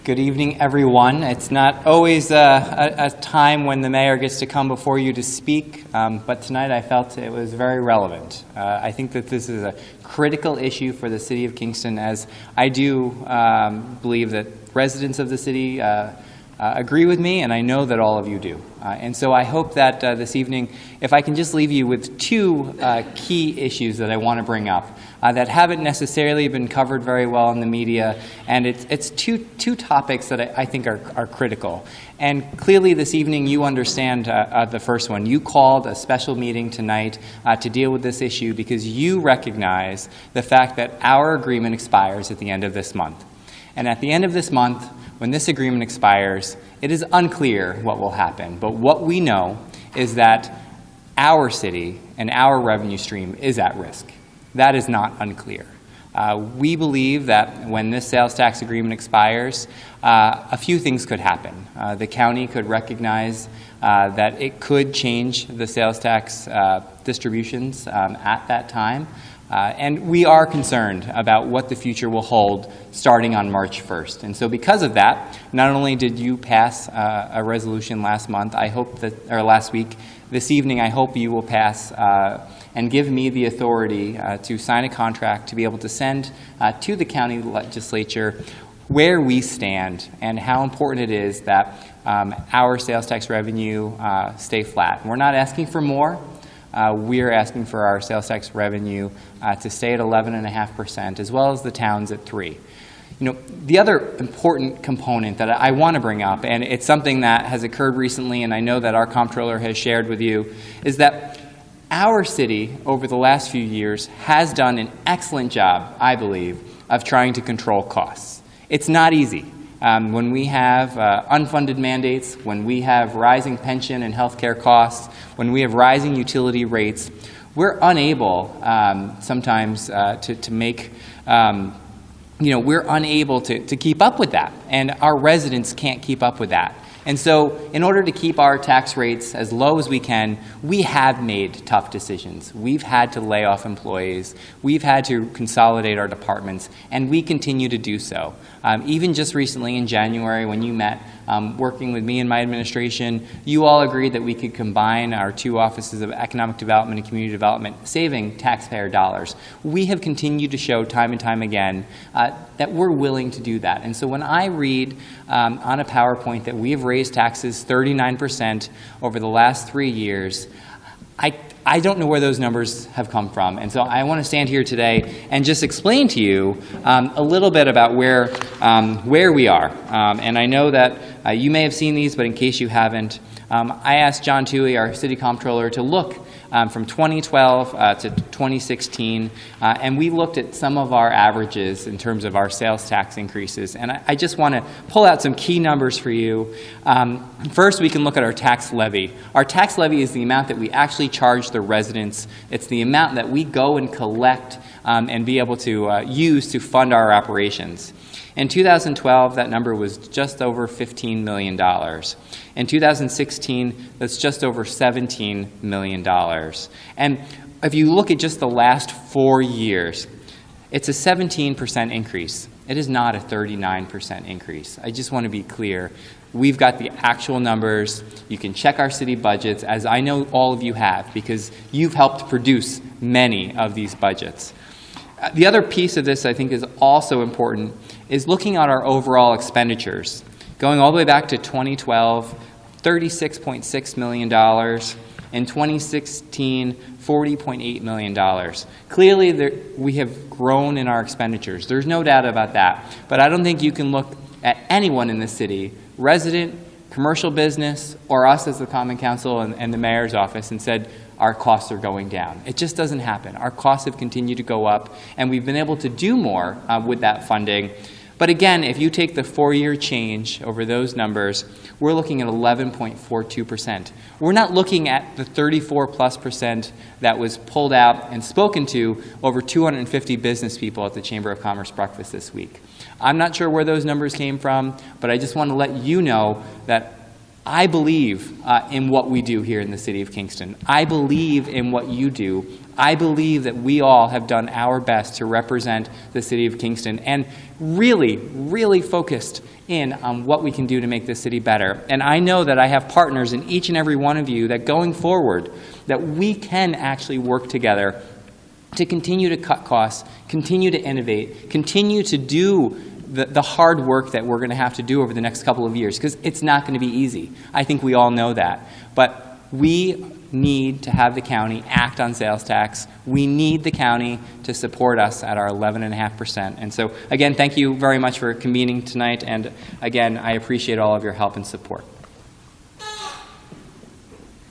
Good evening, everyone. It's not always a time when the mayor gets to come before you to speak, but tonight I felt it was very relevant. I think that this is a critical issue for the city of Kingston, as I do believe that residents of the city agree with me, and I know that all of you do. And so I hope that this evening, if I can just leave you with two key issues that I want to bring up that haven't necessarily been covered very well in the media, and it's two topics that I think are critical. And clearly this evening you understand the first one. You called a special meeting tonight to deal with this issue because you recognize the fact that our agreement expires at the end of this month. And at the end of this month, when this agreement expires, it is unclear what will happen. But what we know is that our city and our revenue stream is at risk. That is not unclear. We believe that when this sales tax agreement expires, a few things could happen. The county could recognize that it could change the sales tax distributions at that time. And we are concerned about what the future will hold starting on March 1st. And so because of that, not only did you pass a resolution last month, I hope that, or last week, this evening I hope you will pass and give me the authority to sign a contract to be able to send to the county legislature where we stand and how important it is that our sales tax revenue stay flat. We're not asking for more. We're asking for our sales tax revenue to stay at 11.5%, as well as the towns at 3%. You know, the other important component that I want to bring up, and it's something that has occurred recently, and I know that our comptroller has shared with you, is that our city, over the last few years, has done an excellent job, I believe, of trying to control costs. It's not easy. When we have unfunded mandates, when we have rising pension and health care costs, when we have rising utility rates, we're unable sometimes to make, we're unable to keep up with that. And our residents can't keep up with that. And so in order to keep our tax rates as low as we can, we have made tough decisions. We've had to lay off employees. We've had to consolidate our departments, and we continue to do so. Even just recently in January when you met, working with me and my administration, you all agreed that we could combine our two offices of economic development and community development, saving taxpayer dollars. We have continued to show time and time again that we're willing to do that. And so when I read on a PowerPoint that we have raised taxes 39% over the last 3 years, I don't know where those numbers have come from. And so I want to stand here today and just explain to you a little bit about where we are. And I know that you may have seen these, but in case you haven't, I asked John Toohey, our city comptroller, to look from 2012 to 2016, and we looked at some of our averages in terms of our sales tax increases. And I just want to pull out some key numbers for you. First, we can look at our tax levy. Our tax levy is the amount that we actually charge the residents. It's the amount that we go and collect and be able to use to fund our operations. In 2012, that number was just over $15 million. In 2016, that's just over $17 million. And if you look at just the last 4 years, it's a 17% increase. It is not a 39% increase. I just want to be clear. We've got the actual numbers. You can check our city budgets, as I know all of you have, because you've helped produce many of these budgets. The other piece of this I think is also important is looking at our overall expenditures. Going all the way back to 2012, $36.6 million. In 2016, $40.8 million. Clearly, we have grown in our expenditures. There's no doubt about that. But I don't think you can look at anyone in the city, resident, commercial business, or us as the Common Council and the mayor's office, and said, our costs are going down. It just doesn't happen. Our costs have continued to go up, and we've been able to do more with that funding. But again, if you take the 4-year change over those numbers, we're looking at 11.42%. We're not looking at the 34+% that was pulled out and spoken to over 250 business people at the Chamber of Commerce breakfast this week. I'm not sure where those numbers came from, but I just want to let you know that I believe in what we do here in the city of Kingston. I believe in what you do I believe that we all have done our best to represent the city of Kingston and really, really focused in on what we can do to make this city better. And I know that I have partners in each and every one of you that going forward, that we can actually work together to continue to cut costs, continue to innovate, continue to do the hard work that we're going to have to do over the next couple of years, because it's not going to be easy. I think we all know that. But we need to have the county act on sales tax. We need the county to support us at our 11.5%. And so, again, thank you very much for convening tonight. And again, I appreciate all of your help and support.